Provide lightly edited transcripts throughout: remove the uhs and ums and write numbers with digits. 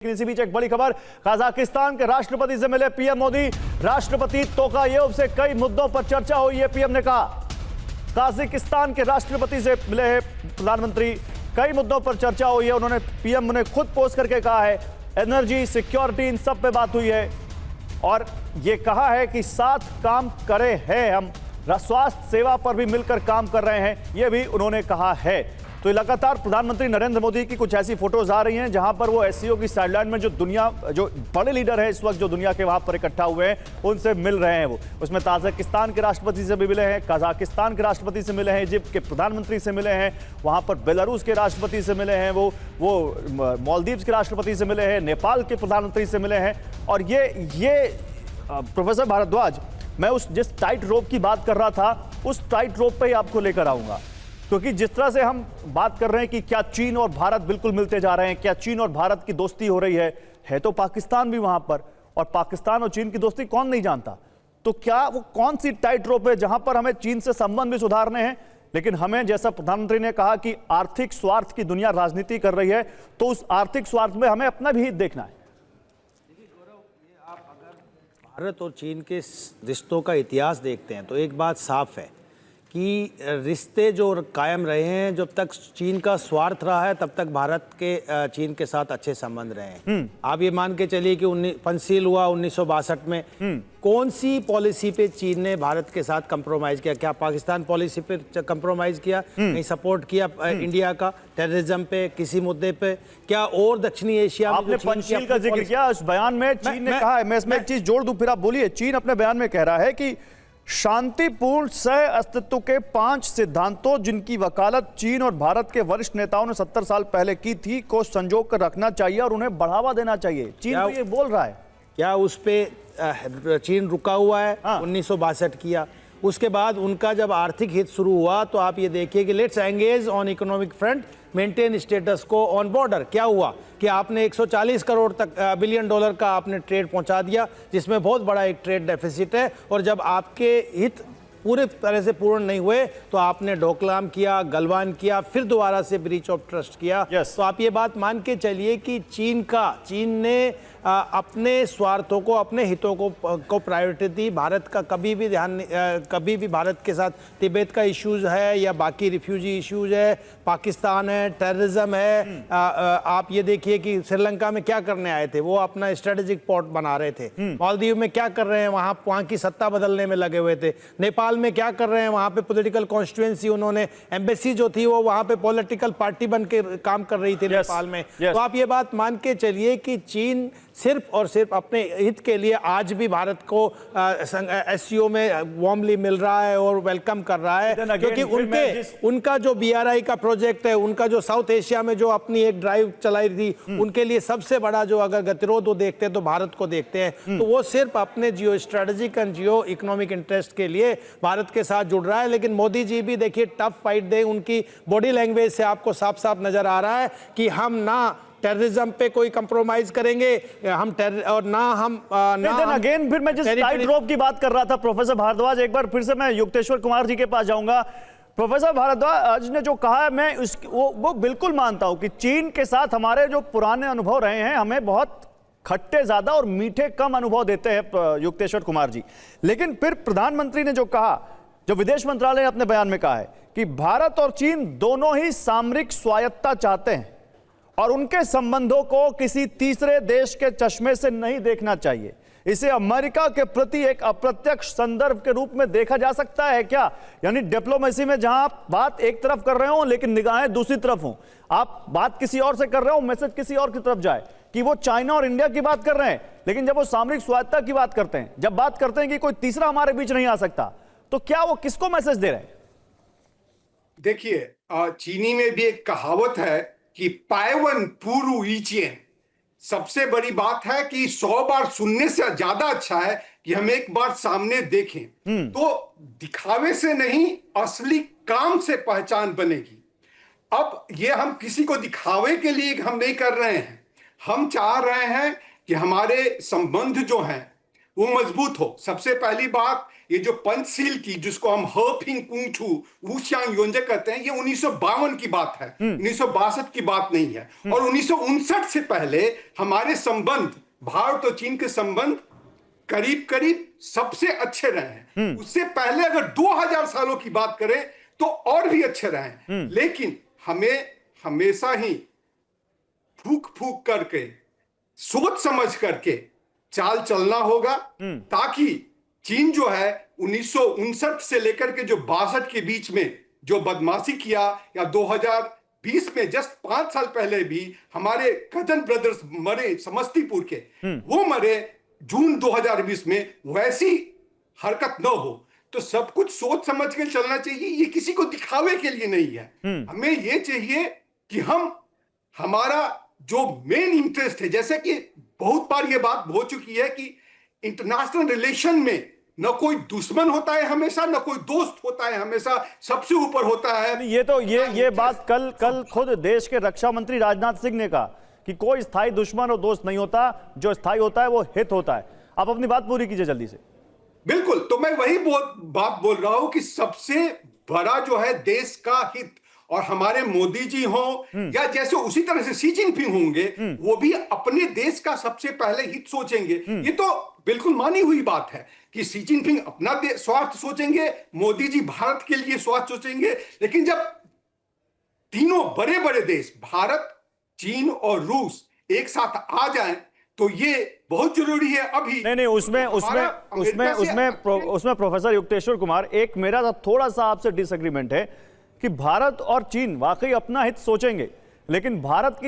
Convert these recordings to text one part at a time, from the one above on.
इसी बीच एक बड़ी खबर, कजाकिस्तान के राष्ट्रपति से मिले पीएम मोदी। राष्ट्रपति तोकायेव से कई मुद्दों पर चर्चा हुई है। पीएम ने कहा कजाकिस्तान के राष्ट्रपति से मिले हैं प्रधानमंत्री, कई मुद्दों पर चर्चा हुई है। उन्होंने पीएम ने खुद पोस्ट करके कहा है एनर्जी, सिक्योरिटी, इन सब पे बात हुई है और ये कहा है कि साथ काम करे हैं हम, स्वास्थ्य सेवा पर भी मिलकर काम कर रहे हैं, ये भी उन्होंने कहा है। तो लगातार प्रधानमंत्री नरेंद्र मोदी की कुछ ऐसी फोटोज आ रही हैं जहां पर वो एससीओ की साइडलाइन में जो बड़े लीडर है इस वक्त जो दुनिया के वहां पर इकट्ठा हुए हैं उनसे मिल रहे हैं। वो उसमें ताजिकिस्तान के राष्ट्रपति से भी मिले हैं, कजाकिस्तान के राष्ट्रपति से मिले हैं, इजिप्ट के प्रधानमंत्री से मिले हैं, वहां पर बेलारूस के राष्ट्रपति से मिले हैं, वो मालदीव्स के राष्ट्रपति से मिले हैं, नेपाल के प्रधानमंत्री से मिले हैं। और ये प्रोफेसर भारद्वाज, मैं जिस टाइट रोप की बात कर रहा था उस टाइट रोप पे ही आपको लेकर आऊंगा, क्योंकि जिस तरह से हम बात कर रहे हैं कि क्या चीन और भारत बिल्कुल मिलते जा रहे हैं, क्या चीन और भारत की दोस्ती हो रही है तो पाकिस्तान भी वहां पर, और पाकिस्तान और चीन की दोस्ती कौन नहीं जानता। तो क्या वो कौन सी टाइट रोप है जहां पर हमें चीन से संबंध भी सुधारने हैं, लेकिन हमें, जैसा प्रधानमंत्री ने कहा कि आर्थिक स्वार्थ की दुनिया राजनीति कर रही है, तो उस आर्थिक स्वार्थ में हमें अपना भी हित देखना है। भारत और चीन के रिश्तों का इतिहास देखते हैं तो एक बात साफ है कि रिश्ते जो कायम रहे हैं, जब तक चीन का स्वार्थ रहा है तब तक भारत के चीन के साथ अच्छे संबंध रहे हैं। आप ये मान के चलिए कि पंचशील हुआ 1962 में, कौन सी पॉलिसी पे चीन ने भारत के साथ कंप्रोमाइज किया? क्या पाकिस्तान पॉलिसी पे कंप्रोमाइज किया? नहीं सपोर्ट किया इंडिया का टेररिज्म पे, किसी मुद्दे पे? क्या और दक्षिणी एशिया में आपने पंचशील का जिक्र किया, उस बयान में चीन ने कहा है, मैं इसमें एक चीज जोड़ दूं फिर आप बोलिए। चीन अपने बयान में कह रहा है कि शांतिपूर्ण सह अस्तित्व के 5 सिद्धांतों जिनकी वकालत चीन और भारत के वरिष्ठ नेताओं ने 70 साल पहले की थी को संजो कर रखना चाहिए और उन्हें बढ़ावा देना चाहिए। चीन तो ये बोल रहा है। क्या उस पे चीन रुका हुआ है? 1962 किया, उसके बाद उनका जब आर्थिक हित शुरू हुआ तो आप ये देखिए कि let's engage on economic front, maintain status को ऑन बॉर्डर। क्या हुआ कि आपने 140 करोड़ तक बिलियन डॉलर का आपने ट्रेड पहुंचा दिया, जिसमें बहुत बड़ा एक ट्रेड डेफिसिट है, और जब आपके हित पूरे तरह से पूर्ण नहीं हुए तो आपने डोकलाम किया, गलवान किया, फिर दोबारा से ब्रीच ऑफ ट्रस्ट किया। तो आप ये बात मान के चलिए कि चीन ने अपने स्वार्थों को, अपने हितों को प्रायोरिटी दी। भारत का कभी भी भारत के साथ तिब्बत का इश्यूज है या बाकी रिफ्यूजी इश्यूज है, पाकिस्तान है, टेररिज्म है। आप ये देखिए कि श्रीलंका में क्या करने आए थे, वो अपना स्ट्रेटेजिक पोर्ट बना रहे थे। मालदीव में क्या कर रहे हैं, वहाँ की सत्ता बदलने में लगे हुए थे। नेपाल में क्या कर रहे हैं, वहाँ पे पॉलिटिकल कॉन्स्टिट्यूएंसी, उन्होंने एम्बेसी जो थी वो वहाँ पे पॉलिटिकल पार्टी बन के काम कर रही थी नेपाल में। तो आप ये बात मान के चलिए कि चीन सिर्फ और सिर्फ अपने हित के लिए आज भी भारत को एससीओ में वार्मली मिल रहा है और वेलकम कर रहा है, क्योंकि उनका जो बीआरआई का प्रोजेक्ट है, उनका जो साउथ एशिया में जो अपनी एक ड्राइव चलाई थी, उनके लिए सबसे बड़ा जो अगर गतिरोध वो देखते हैं तो भारत को देखते हैं। तो वो सिर्फ अपने geo strategic and Jio economic interest के लिए भारत के साथ जुड़ रहा है। लेकिन मोदी जी भी देखिए टफ फाइट दे, उनकी बॉडी लैंग्वेज से आपको साफ साफ नजर आ रहा है कि हम ना टेररिज्म पे कोई कंप्रोमाइज करेंगे, हम और ना हम अगेन फिर मैं जिस टाइट रोप की बात कर रहा था प्रोफेसर भारद्वाज, एक बार फिर से मैं युक्तेश्वर कुमार जी के पास जाऊंगा। प्रोफेसर भारद्वाज ने जो कहा है मैं वो बिल्कुल मानता हूं कि चीन के साथ हमारे जो पुराने अनुभव रहे हैं हमें बहुत खट्टे ज्यादा और मीठे कम अनुभव देते हैं युक्तेश्वर कुमार जी। लेकिन फिर प्रधानमंत्री ने जो कहा, जो विदेश मंत्रालय ने अपने बयान में कहा है कि भारत और चीन दोनों ही सामरिक स्वायत्तता चाहते हैं और उनके संबंधों को किसी तीसरे देश के चश्मे से नहीं देखना चाहिए। इसे अमेरिका के प्रति एक अप्रत्यक्ष संदर्भ के रूप में देखा जा सकता है क्या? यानी डिप्लोमेसी में जहां आप बात एक तरफ कर रहे हो लेकिन निगाहें दूसरी तरफ हो, आप बात किसी और से कर रहे हो, मैसेज किसी और की तरफ जाए, कि वो चाइना और इंडिया की बात कर रहे हैं, लेकिन जब वो सामरिक स्वायत्तता की बात करते हैं, जब बात करते हैं कि कोई तीसरा हमारे बीच नहीं आ सकता, तो क्या वो किसको मैसेज दे रहे हैं? देखिए, चीनी में भी एक कहावत है कि पायवन पुरु इचियन। सबसे बड़ी बात है कि 100 बार सुनने से ज्यादा अच्छा है कि हम एक बार सामने देखें। तो दिखावे से नहीं, असली काम से पहचान बनेगी। अब ये हम किसी को दिखावे के लिए हम नहीं कर रहे हैं, हम चाह रहे हैं कि हमारे संबंध जो हैं वो मजबूत हो। सबसे पहली बात, ये जो पंचशील की, जिसको हम हफिंग कुंगचू वुशियांग योंजे कहते हैं, ये 1952 की बात है, 1962 की बात नहीं है। और 1959 से पहले हमारे संबंध, भारत और चीन के संबंध करीब करीब सबसे अच्छे रहे हैं। उससे पहले अगर 2000 सालों की बात करें तो और भी अच्छे रहे हैं। लेकिन हमें हमेशा ही फूक फूक करके, सोच समझ करके चाल चलना होगा, ताकि चीन जो है 1959 से लेकर के जो 62 के बीच में जो बदमाशी किया, या 2020 में जस्ट 5 साल पहले भी हमारे कजन ब्रदर्स मरे समस्तीपुर के, वो मरे जून 2020 में, वैसी हरकत न हो। तो सब कुछ सोच समझ के चलना चाहिए। ये किसी को दिखावे के लिए नहीं है। हमें ये चाहिए कि हमारा जो मेन इंटरेस्ट है, जैसे कि बहुत बार ये बात हो चुकी है कि इंटरनेशनल रिलेशन में न कोई दुश्मन होता है हमेशा, न कोई दोस्त होता है हमेशा, सबसे ऊपर होता है। ये बात कल खुद देश के रक्षा मंत्री राजनाथ सिंह ने कहा कि कोई स्थायी दुश्मन और दोस्त नहीं होता, जो स्थायी होता है वो हित होता है। आप अपनी बात पूरी कीजिए जल्दी से। बिल्कुल, तो मैं वही बात बोल रहा हूं कि सबसे बड़ा जो है देश का हित, और हमारे मोदी जी हों या जैसे उसी तरह से शी जिनपिंग होंगे, वो भी अपने देश का सबसे पहले हित सोचेंगे। ये तो बिल्कुल मानी हुई बात है कि शी जिनपिंग अपना स्वार्थ सोचेंगे, मोदी जी भारत के लिए स्वार्थ सोचेंगे। लेकिन जब तीनों बड़े बड़े देश, भारत, चीन और रूस, एक साथ आ जाएं, तो ये बहुत जरूरी है अभी। नहीं, उसमें प्रोफेसर युक्तेश्वर कुमार, एक मेरा थोड़ा सा आपसे डिसएग्रीमेंट है कि भारत और चीन वाकई अपना हित सोचेंगे, लेकिन भारत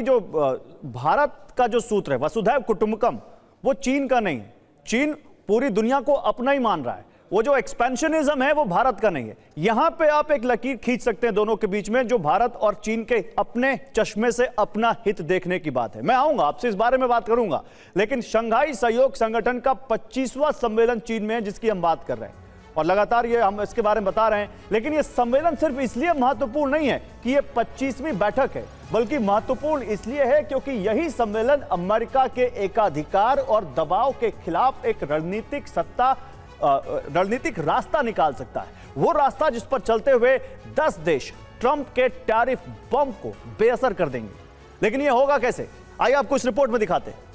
का जो सूत्र है वसुधैव कुटुंबकम, वो चीन का नहीं है। चीन पूरी दुनिया को अपना ही मान रहा है। वो जो एक्सपेंशनिज्म है वो भारत का नहीं है। यहां पे आप एक लकीर खींच सकते हैं दोनों के बीच में, जो भारत और चीन के अपने चश्मे से अपना हित देखने की बात है। मैं आऊंगा आपसे इस बारे में बात करूंगा, लेकिन शंघाई सहयोग संगठन का 25वां सम्मेलन चीन में है जिसकी हम बात कर रहे हैं, और लगातार ये हम इसके बारे में बता रहे हैं। लेकिन ये सम्मेलन सिर्फ इसलिए महत्वपूर्ण नहीं है कि ये 25वीं बैठक है, बल्कि महत्वपूर्ण इसलिए है क्योंकि यही सम्मेलन अमेरिका के एकाधिकार और दबाव के खिलाफ एक रणनीतिक रास्ता निकाल सकता है। वो रास्ता जिस पर चलते हुए 10 देश ट्रंप के टैरिफ बम को बेअसर कर देंगे। लेकिन ये होगा कैसे, आइए आपको इस रिपोर्ट में दिखाते हैं।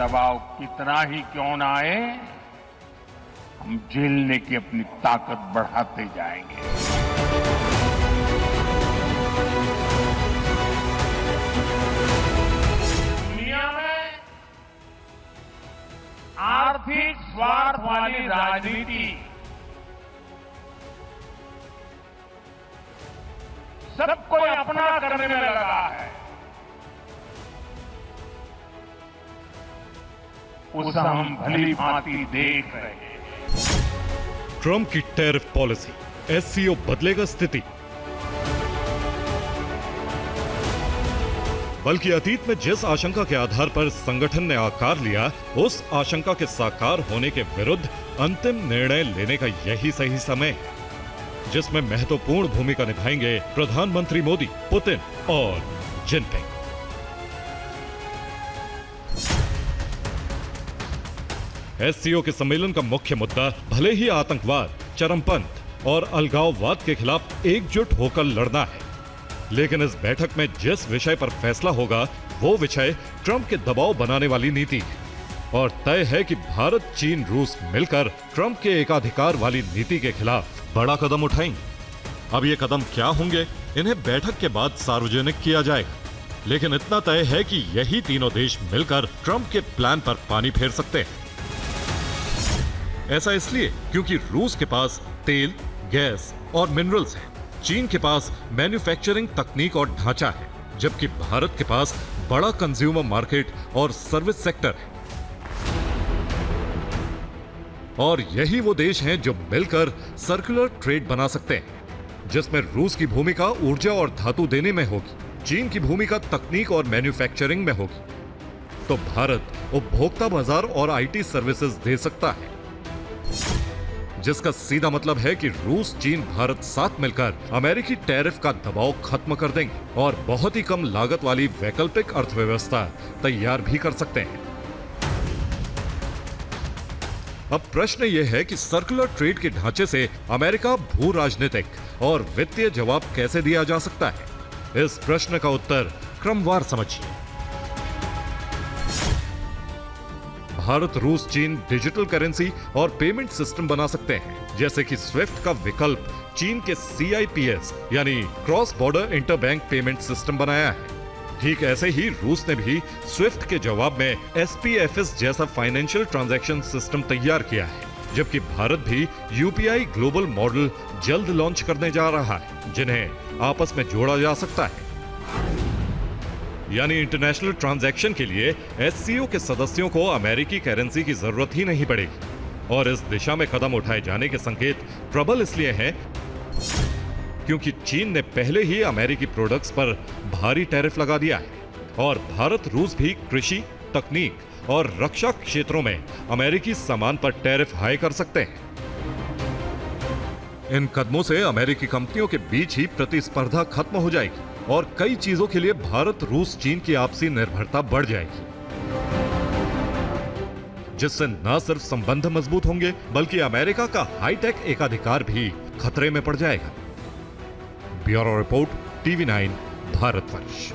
दबाव कितना ही क्यों ना आए, हम झेलने की अपनी ताकत बढ़ाते जाएंगे। दुनिया में आर्थिक स्वार्थ वाली राजनीति सबको अपना करने में लगा है। उसे हम भली भांति देख रहे हैं। ट्रंप की टैरिफ पॉलिसी, एससीओ बदलेगा स्थिति? बल्कि अतीत में जिस आशंका के आधार पर संगठन ने आकार लिया, उस आशंका के साकार होने के विरुद्ध अंतिम निर्णय लेने का यही सही समय है, जिसमें महत्वपूर्ण भूमिका निभाएंगे प्रधानमंत्री मोदी, पुतिन और जिनपिंग। एससीओ के सम्मेलन का मुख्य मुद्दा भले ही आतंकवाद, चरमपंथ और अलगाववाद के खिलाफ एकजुट होकर लड़ना है, लेकिन इस बैठक में जिस विषय पर फैसला होगा वो विषय ट्रंप के दबाव बनाने वाली नीति है। और तय है कि भारत, चीन, रूस मिलकर ट्रंप के एकाधिकार वाली नीति के खिलाफ बड़ा कदम उठाएंगे। अब ये कदम क्या होंगे, इन्हें बैठक के बाद सार्वजनिक किया जाएगा, लेकिन इतना तय है कि यही तीनों देश मिलकर ट्रंप के प्लान पर पानी फेर सकते हैं। ऐसा इसलिए क्योंकि रूस के पास तेल, गैस और मिनरल्स है, चीन के पास मैन्युफैक्चरिंग तकनीक और ढांचा है, जबकि भारत के पास बड़ा कंज्यूमर मार्केट और सर्विस सेक्टर है। और यही वो देश हैं जो मिलकर सर्कुलर ट्रेड बना सकते हैं, जिसमें रूस की भूमिका ऊर्जा और धातु देने में होगी चीन की भूमिका तकनीक और मैन्युफैक्चरिंग में होगी, तो भारत उपभोक्ता बाजार और आईटी सर्विसेज दे सकता है, जिसका सीधा मतलब है कि रूस, चीन, भारत साथ मिलकर अमेरिकी टैरिफ का दबाव खत्म कर देंगे और बहुत ही कम लागत वाली वैकल्पिक अर्थव्यवस्था तैयार भी कर सकते हैं। अब प्रश्न यह है कि सर्कुलर ट्रेड के ढांचे से अमेरिका भू राजनीतिक और वित्तीय जवाब कैसे दिया जा सकता है। इस प्रश्न का उत्तर क्रमवार समझिए। भारत, रूस, चीन डिजिटल करेंसी और पेमेंट सिस्टम बना सकते हैं, जैसे कि स्विफ्ट का विकल्प चीन के CIPS यानी cross border interbank payment system बनाया है। ठीक ऐसे ही रूस ने भी स्विफ्ट के जवाब में SPFS जैसा फाइनेंशियल ट्रांजैक्शन सिस्टम तैयार किया है, जबकि भारत भी UPI ग्लोबल मॉडल जल्द लॉन्च करने जा रहा है, जिन्हें आपस में जोड़ा जा सकता है। यानी इंटरनेशनल ट्रांजैक्शन के लिए SCO के सदस्यों को अमेरिकी करेंसी की जरूरत ही नहीं पड़ेगी। और इस दिशा में कदम उठाए जाने के संकेत प्रबल इसलिए हैं क्योंकि चीन ने पहले ही अमेरिकी प्रोडक्ट्स पर भारी टैरिफ लगा दिया है और भारत, रूस भी कृषि, तकनीक और रक्षा क्षेत्रों में अमेरिकी सामान पर टैरिफ हाई कर सकते हैं। इन कदमों से अमेरिकी कंपनियों के बीच ही प्रतिस्पर्धा खत्म हो जाएगी और कई चीजों के लिए भारत, रूस, चीन की आपसी निर्भरता बढ़ जाएगी, जिससे न सिर्फ संबंध मजबूत होंगे बल्कि अमेरिका का हाईटेक एकाधिकार भी खतरे में पड़ जाएगा। Bureau report, TV9 Bharatvarsh.